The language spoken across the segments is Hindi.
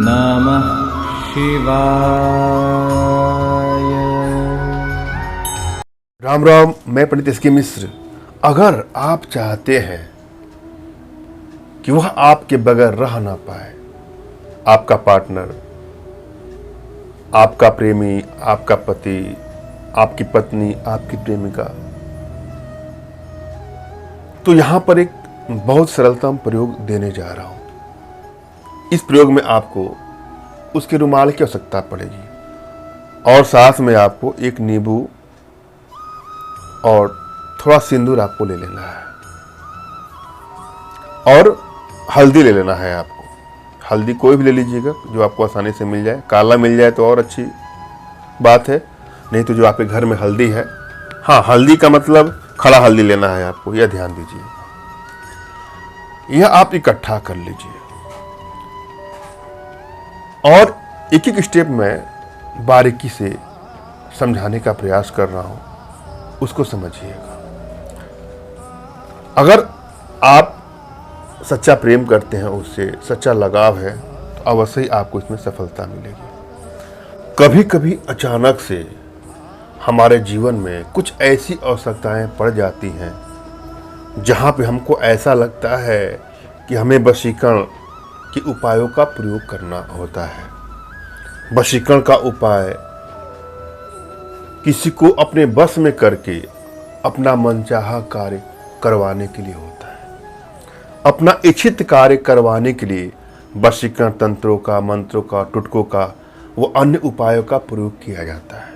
नमः शिवाय। राम राम, मैं पंडित एस के मिश्र। अगर आप चाहते हैं कि वह आपके बगैर रह ना पाए, आपका पार्टनर, आपका प्रेमी, आपका पति, आपकी पत्नी, आपकी प्रेमिका, तो यहां पर एक बहुत सरलतम प्रयोग देने जा रहा हूं। इस प्रयोग में आपको उसके रुमाल की आवश्यकता पड़ेगी और साथ में आपको एक नींबू और थोड़ा सिंदूर आपको ले लेना है और हल्दी ले लेना है। आपको हल्दी कोई भी ले लीजिएगा जो आपको आसानी से मिल जाए। काला मिल जाए तो और अच्छी बात है, नहीं तो जो आपके घर में हल्दी है, हाँ, हल्दी का मतलब खड़ा हल्दी लेना है आपको, यह ध्यान दीजिए। यह आप इकट्ठा कर लीजिए और एक एक स्टेप में बारीकी से समझाने का प्रयास कर रहा हूं, उसको समझिएगा। अगर आप सच्चा प्रेम करते हैं, उससे सच्चा लगाव है, तो अवश्य ही आपको इसमें सफलता मिलेगी। कभी कभी अचानक से हमारे जीवन में कुछ ऐसी आवश्यकताएं पड़ जाती हैं जहां पे हमको ऐसा लगता है कि हमें वशीकरण के उपायों का प्रयोग करना होता है। वशीकरण का उपाय किसी को अपने बस में करके अपना मनचाहा कार्य करवाने के लिए होता है। अपना इच्छित कार्य करवाने के लिए वशीकरण तंत्रों का, मंत्रों का, टुटकों का, वो अन्य उपायों का प्रयोग किया जाता है।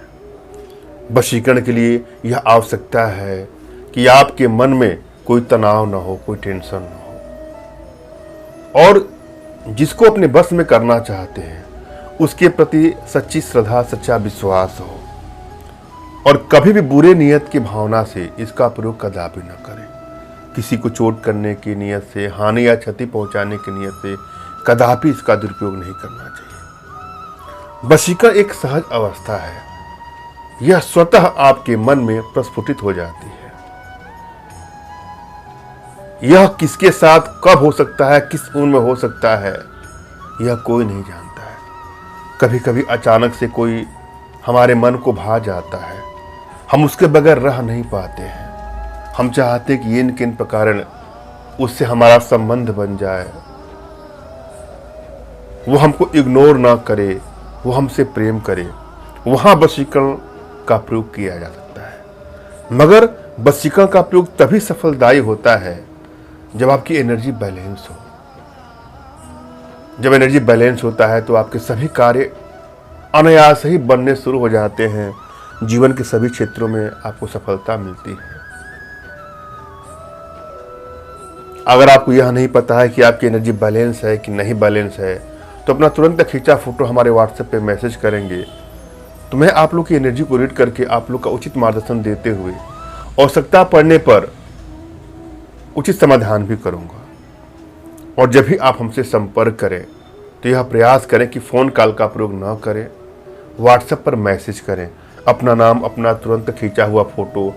वशीकरण के लिए यह आवश्यकता है कि आपके मन में कोई तनाव ना हो, कोई टेंशन ना हो, और जिसको अपने बस में करना चाहते हैं उसके प्रति सच्ची श्रद्धा, सच्चा विश्वास हो, और कभी भी बुरे नियत की भावना से इसका प्रयोग कदापि न करें। किसी को चोट करने की नियत से, हानि या क्षति पहुंचाने की नियत से कदापि इसका दुरुपयोग नहीं करना चाहिए। वशीकरण एक सहज अवस्था है, यह स्वतः आपके मन में प्रस्फुटित हो जाती है। यह किसके साथ कब हो सकता है, किस उम्र में हो सकता है, यह कोई नहीं जानता है। कभी कभी अचानक से कोई हमारे मन को भा जाता है, हम उसके बगैर रह नहीं पाते हैं। हम चाहते कि इन किन प्रकार उससे हमारा संबंध बन जाए, वो हमको इग्नोर ना करे, वो हमसे प्रेम करे। वहां वशीकरण का प्रयोग किया जा सकता है, मगर वशीकरण का प्रयोग तभी सफलदायी होता है जब आपकी एनर्जी बैलेंस हो। जब एनर्जी बैलेंस होता है तो आपके सभी कार्य अनायास ही बनने शुरू हो जाते हैं। जीवन के सभी क्षेत्रों में आपको सफलता मिलती है। अगर आपको यह नहीं पता है कि आपकी एनर्जी बैलेंस है कि नहीं बैलेंस है, तो अपना तुरंत खींचा फोटो हमारे व्हाट्सएप पे मैसेज करेंगे, तो मैं आप लोग की एनर्जी को रीड करके आप लोग का उचित मार्गदर्शन देते हुए आवश्यकता पड़ने पर उचित समाधान भी करूंगा। और जब भी आप हमसे संपर्क करें तो यह प्रयास करें कि फ़ोन कॉल का प्रयोग न करें, व्हाट्सएप पर मैसेज करें। अपना नाम, अपना तुरंत खींचा हुआ फोटो,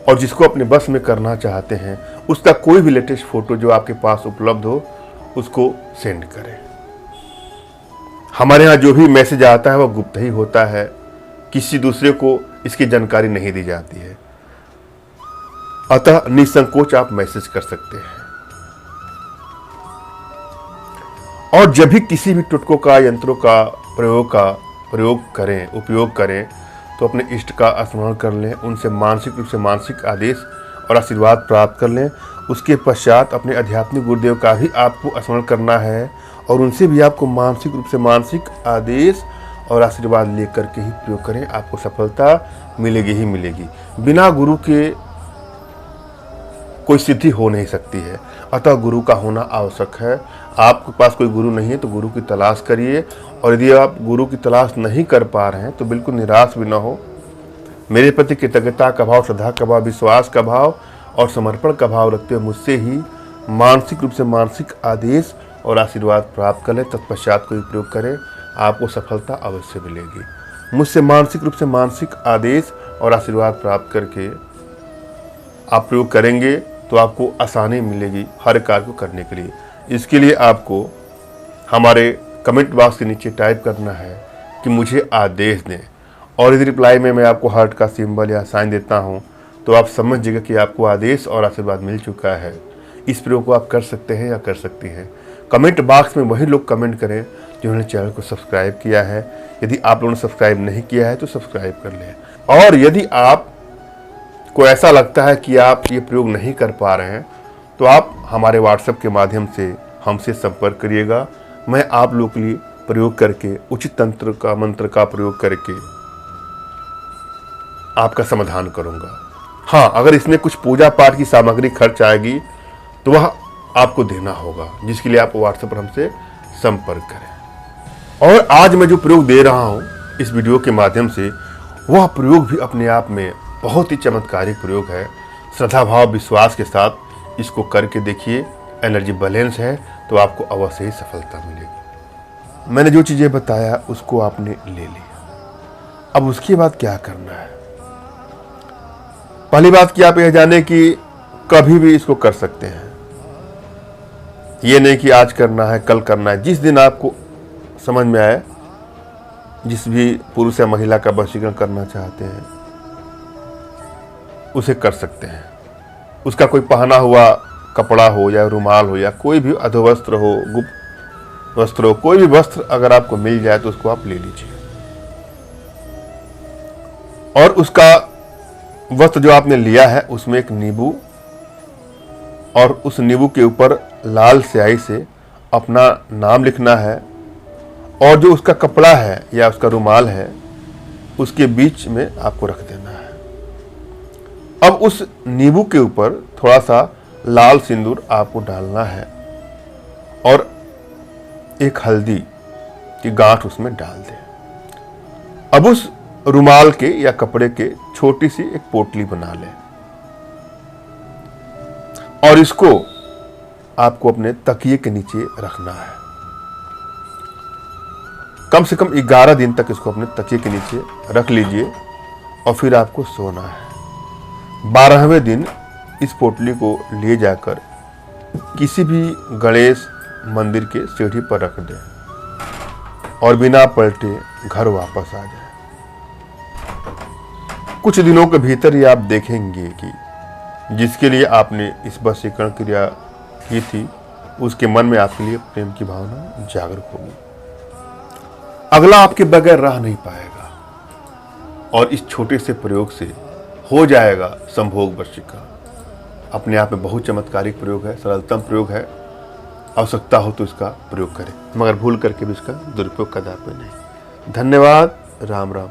और जिसको अपने बस में करना चाहते हैं उसका कोई भी लेटेस्ट फोटो जो आपके पास उपलब्ध हो उसको सेंड करें। हमारे यहाँ जो भी मैसेज आता है वह गुप्त ही होता है, किसी दूसरे को इसकी जानकारी नहीं दी जाती है। अतः निसंकोच आप मैसेज कर सकते हैं। और जब भी किसी भी टुटकों का, यंत्रों का उपयोग करें तो अपने इष्ट का स्मरण कर लें, उनसे मानसिक रूप से मानसिक आदेश और आशीर्वाद प्राप्त कर लें। उसके पश्चात अपने आध्यात्मिक गुरुदेव का भी आपको स्मरण करना है और उनसे भी आपको मानसिक रूप से मानसिक आदेश और आशीर्वाद लेकर के ही प्रयोग करें। आपको सफलता मिलेगी ही मिलेगी। बिना गुरु के कोई सिद्धि हो नहीं सकती है, अतः गुरु का होना आवश्यक है। आपके पास कोई गुरु नहीं है तो गुरु की तलाश करिए, और यदि आप गुरु की तलाश नहीं कर पा रहे हैं तो बिल्कुल निराश भी ना हो। मेरे प्रति कृतज्ञता का भाव, श्रद्धा का भाव, विश्वास का भाव और समर्पण का भाव रखते हुए मुझसे ही मानसिक रूप से मानसिक आदेश और आशीर्वाद प्राप्त कर लें। तत्पश्चात कोई प्रयोग करें, आपको सफलता अवश्य मिलेगी। मुझसे मानसिक रूप से मानसिक आदेश और आशीर्वाद प्राप्त करके आप प्रयोग करेंगे तो आपको आसानी मिलेगी हर कार्य को करने के लिए। इसके लिए आपको हमारे कमेंट बॉक्स के नीचे टाइप करना है कि मुझे आदेश दें, और यदि रिप्लाई में मैं आपको हार्ट का सिंबल या साइन देता हूं तो आप समझ जाइएगा कि आपको आदेश और आशीर्वाद मिल चुका है। इस प्रयोग को आप कर सकते हैं या कर सकती हैं। कमेंट बॉक्स में वही लोग कमेंट करें जिन्होंने चैनल को सब्सक्राइब किया है। यदि आप लोगों ने सब्सक्राइब नहीं किया है तो सब्सक्राइब कर लें। और यदि आप को ऐसा लगता है कि आप ये प्रयोग नहीं कर पा रहे हैं तो आप हमारे व्हाट्सएप के माध्यम से हमसे संपर्क करिएगा। मैं आप लोगों के लिए प्रयोग करके, उचित तंत्र का मंत्र का प्रयोग करके आपका समाधान करूंगा। हाँ, अगर इसमें कुछ पूजा पाठ की सामग्री खर्च आएगी तो वह आपको देना होगा, जिसके लिए आप व्हाट्सएप पर हमसे संपर्क करें। और आज मैं जो प्रयोग दे रहा हूं इस वीडियो के माध्यम से, वह प्रयोग भी अपने आप में बहुत ही चमत्कारिक प्रयोग है। श्रद्धा भाव विश्वास के साथ इसको करके देखिए। एनर्जी बैलेंस है तो आपको अवश्य ही सफलता मिलेगी। मैंने जो चीज़ें बताया उसको आपने ले लिया। अब उसके बाद क्या करना है? पहली बात कि आप यह जाने कि कभी भी इसको कर सकते हैं। ये नहीं कि आज करना है, कल करना है। जिस दिन आपको समझ में आए, जिस भी पुरुष या महिला का वशीकरण करना चाहते हैं उसे कर सकते हैं। उसका कोई पहना हुआ कपड़ा हो या रुमाल हो या कोई भी अधोवस्त्र हो, गुप्त वस्त्र हो, कोई भी वस्त्र अगर आपको मिल जाए तो उसको आप ले लीजिए। और उसका वस्त्र जो आपने लिया है उसमें एक नींबू, और उस नींबू के ऊपर लाल स्याही से अपना नाम लिखना है। और जो उसका कपड़ा है या उसका रुमाल है उसके बीच में आपको रख देना है। अब उस नींबू के ऊपर थोड़ा सा लाल सिंदूर आपको डालना है और एक हल्दी की गांठ उसमें डाल दें। अब उस रुमाल के या कपड़े के छोटी सी एक पोटली बना लें और इसको आपको अपने तकिए के नीचे रखना है। कम से कम 11 दिन तक इसको अपने तकिए के नीचे रख लीजिए और फिर आपको सोना है। 12वें दिन इस पोटली को ले जाकर किसी भी गणेश मंदिर के सीढ़ी पर रख दें और बिना पलटे घर वापस आ जाए। कुछ दिनों के भीतर ही आप देखेंगे कि जिसके लिए आपने इस वशीकरण क्रिया की थी उसके मन में आपके लिए प्रेम की भावना जागरूक होगी। अगला आपके बगैर रह नहीं पाएगा और इस छोटे से प्रयोग से हो जाएगा संभोग वशीकरण। अपने आप में बहुत चमत्कारिक प्रयोग है, सरलतम प्रयोग है। आवश्यकता हो तो इसका प्रयोग करें, मगर भूल करके भी इसका दुरुपयोग कदापि नहीं। धन्यवाद। राम राम।